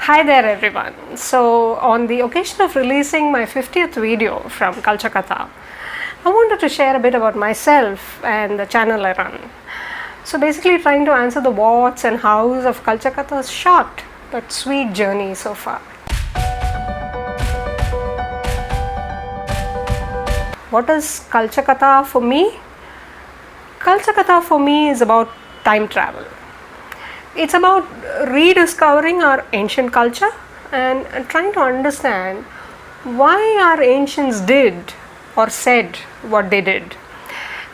Hi there everyone. So on the occasion of releasing my 50th video from Culture Katha, I wanted to share a bit about myself and the channel I run. So basically trying to answer the whats and hows of Culture Katha's short but sweet journey so far. What is Culture Katha for me? Culture Katha for me is about time travel. It's about rediscovering our ancient culture and trying to understand why our ancients did or said what they did.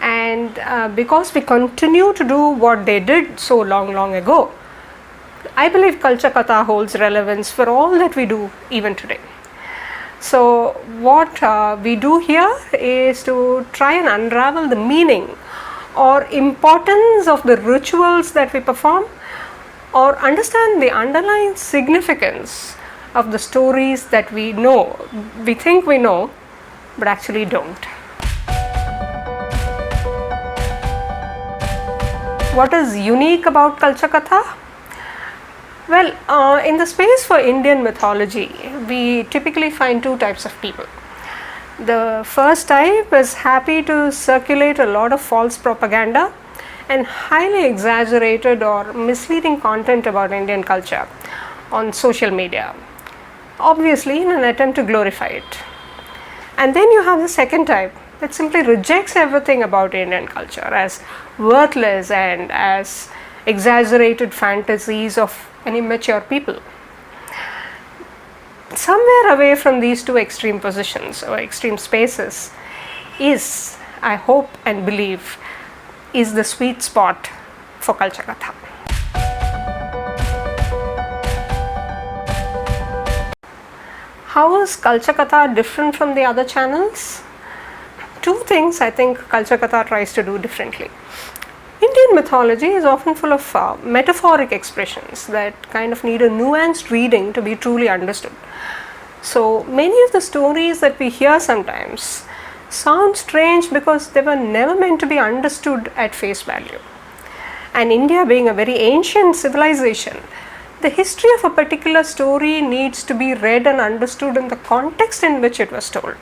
And because we continue to do what they did so long ago, I believe Culture Katha holds relevance for all that we do even today. So what we do here is to try and unravel the meaning or importance of the rituals that we perform, or understand the underlying significance of the stories that we know, we think we know, but actually don't. What is unique about Culture Katha? Well, in the space for Indian mythology, we typically find two types of people. The first type is happy to circulate a lot of false propaganda and highly exaggerated or misleading content about Indian culture on social media, obviously in an attempt to glorify it. And then you have the second type that simply rejects everything about Indian culture as worthless and as exaggerated fantasies of an immature people. Somewhere away from these two extreme positions or extreme spaces is, I hope and believe, is the sweet spot for Culture Katha. How is Culture Katha different from the other channels? Two things I think Culture Katha tries to do differently. Indian mythology is often full of metaphoric expressions that kind of need a nuanced reading to be truly understood. So many of the stories that we hear sometimes sound strange because they were never meant to be understood at face value. And India being a very ancient civilization, the history of a particular story needs to be read and understood in the context in which it was told.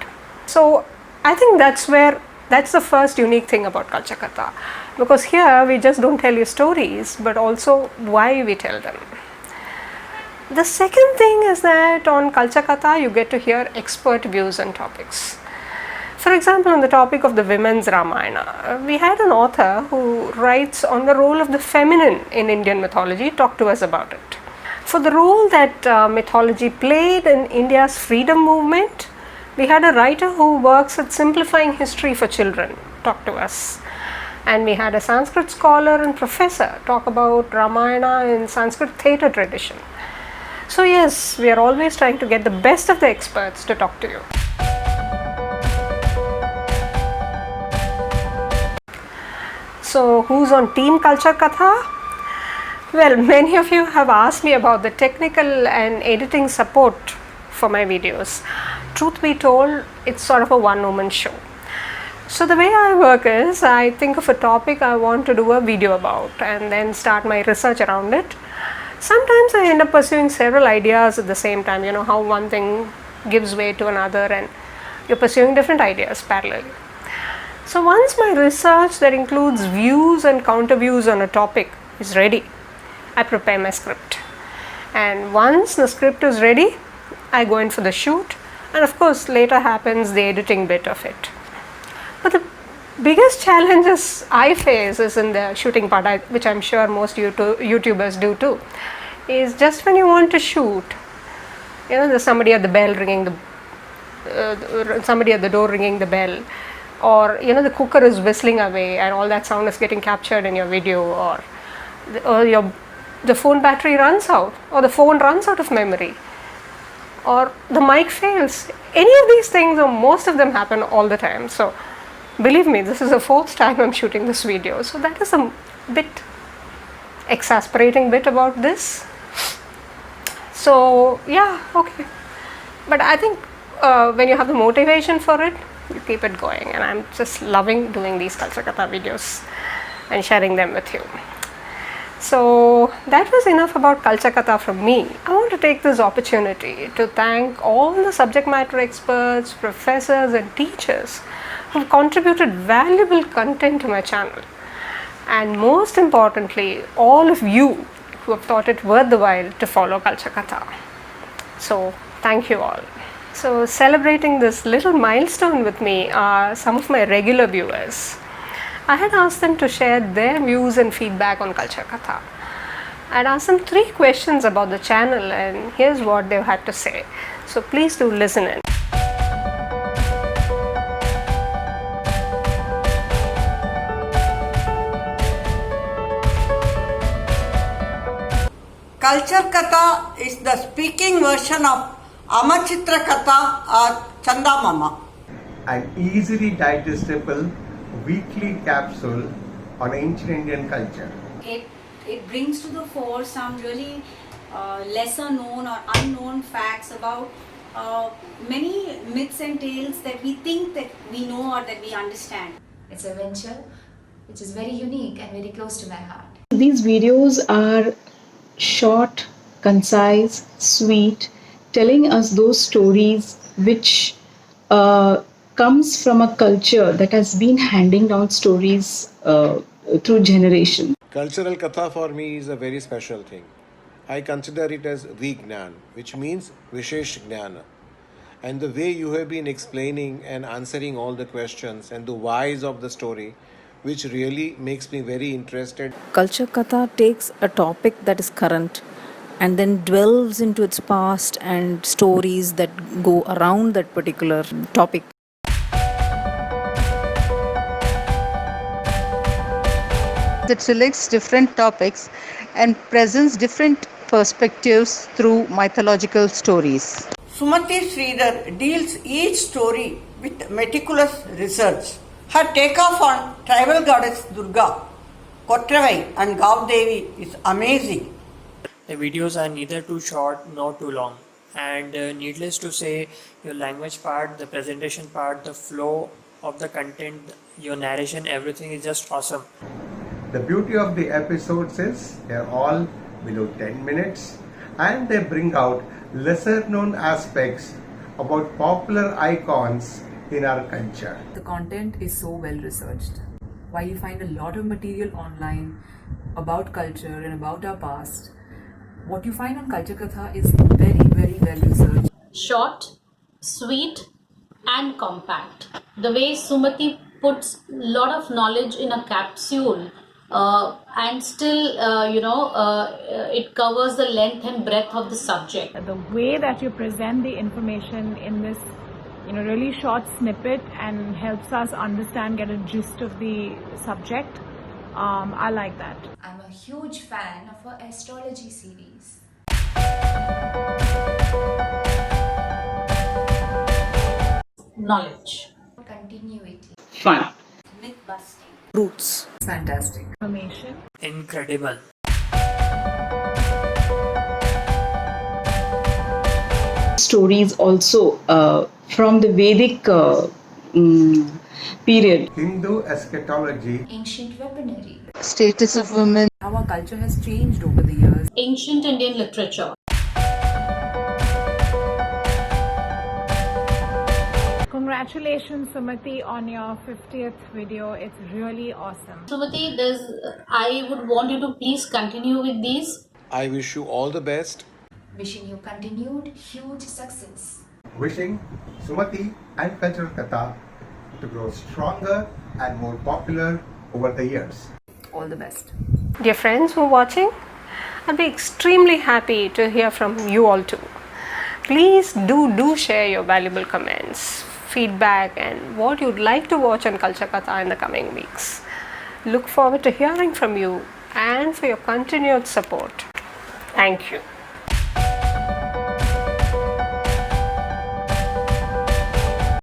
So I think that's the first unique thing about Culture Katha, because here we just don't tell you stories but also why we tell them. The second thing is that on Culture Katha you get to hear expert views on topics. For example, on the topic of the women's Ramayana, we had an author who writes on the role of the feminine in Indian mythology talk to us about it. For the role that mythology played in India's freedom movement, we had a writer who works at simplifying history for children talk to us. And we had a Sanskrit scholar and professor talk about Ramayana in Sanskrit theatre tradition. So yes, we are always trying to get the best of the experts to talk to you. So who's on Team Culture Katha? Well, many of you have asked me about the technical and editing support for my videos. Truth be told, it's sort of a one-woman show. So the way I work is, I think of a topic I want to do a video about and then start my research around it. Sometimes I end up pursuing several ideas at the same time, you know how one thing gives way to another and you're pursuing different ideas parallelly. So once my research that includes views and counter views on a topic is ready, I prepare my script. And once the script is ready, I go in for the shoot, and of course later happens the editing bit of it. But the biggest challenges I face is in the shooting part, which I'm sure most YouTubers do too, is just when you want to shoot, you know, there's somebody at the bell ringing somebody at the door ringing the bell, or you know the cooker is whistling away and all that sound is getting captured in your video, or the phone battery runs out, or the phone runs out of memory, or the mic fails. Any of these things, or most of them, happen all the time. So believe me, this is the fourth time I'm shooting this video, so that is a bit exasperating bit about this. So yeah, okay, but I think when you have the motivation for it, you keep it going, and I'm just loving doing these Culture Katha videos and sharing them with you. So that was enough about Culture Katha from me. I want to take this opportunity to thank all the subject matter experts, professors and teachers who have contributed valuable content to my channel. And most importantly, all of you who have thought it worth the while to follow Culture Katha. So thank you all. So celebrating this little milestone with me are some of my regular viewers. I had asked them to share their views and feedback on Culture Katha. I had asked them 3 questions about the channel and here's what they had to say. So please do listen in. Culture Katha is the speaking version of Amachitra Katha or Chanda Mama. An easily digestible weekly capsule on ancient Indian culture. It brings to the fore some really lesser known or unknown facts about many myths and tales that we think that we know or that we understand. It's a venture which is very unique and very close to my heart. These videos are short, concise, sweet, telling us those stories which comes from a culture that has been handing down stories through generations. Cultural Katha for me is a very special thing. I consider it as Vignan, which means Vishesh Jnana. And the way you have been explaining and answering all the questions and the whys of the story, which really makes me very interested. Culture Katha takes a topic that is current and then delves into its past and stories that go around that particular topic. It selects different topics and presents different perspectives through mythological stories. Sumati Sridhar deals each story with meticulous research. Her takeoff on tribal goddess Durga, Kotravai and Gaudevi is amazing. The videos are neither too short nor too long, and needless to say, your language part, the presentation part, the flow of the content, your narration, everything is just awesome. The beauty of the episodes is they're all below 10 minutes and they bring out lesser known aspects about popular icons in our culture. The content is so well researched. While you find a lot of material online about culture and about our past, what you find on Culture Katha is very, very well researched. Short, sweet and compact. The way Sumati puts a lot of knowledge in a capsule and still, it covers the length and breadth of the subject. The way that you present the information in this, really short snippet and helps us understand, get a gist of the subject. I like that. I'm a huge fan of her astrology series. Knowledge. Continuity. Fun. Myth busting. Roots. Fantastic. Information. Incredible. Stories also from the Vedic period. Hindu eschatology, Ancient weaponry. Status of women. How our culture has changed over the years. Ancient Indian literature. Congratulations, Sumati, on your 50th video. It's really awesome. Sumati, I would want you to please continue with these. I wish you all the best. Wishing you continued huge success. wishing Sumati and Culture Katha to grow stronger and more popular over the years. All the best. Dear friends who are watching, I'd be extremely happy to hear from you all too. Please do share your valuable comments, feedback and what you'd like to watch on Culture Katha in the coming weeks. Look forward to hearing from you and for your continued support. Thank you.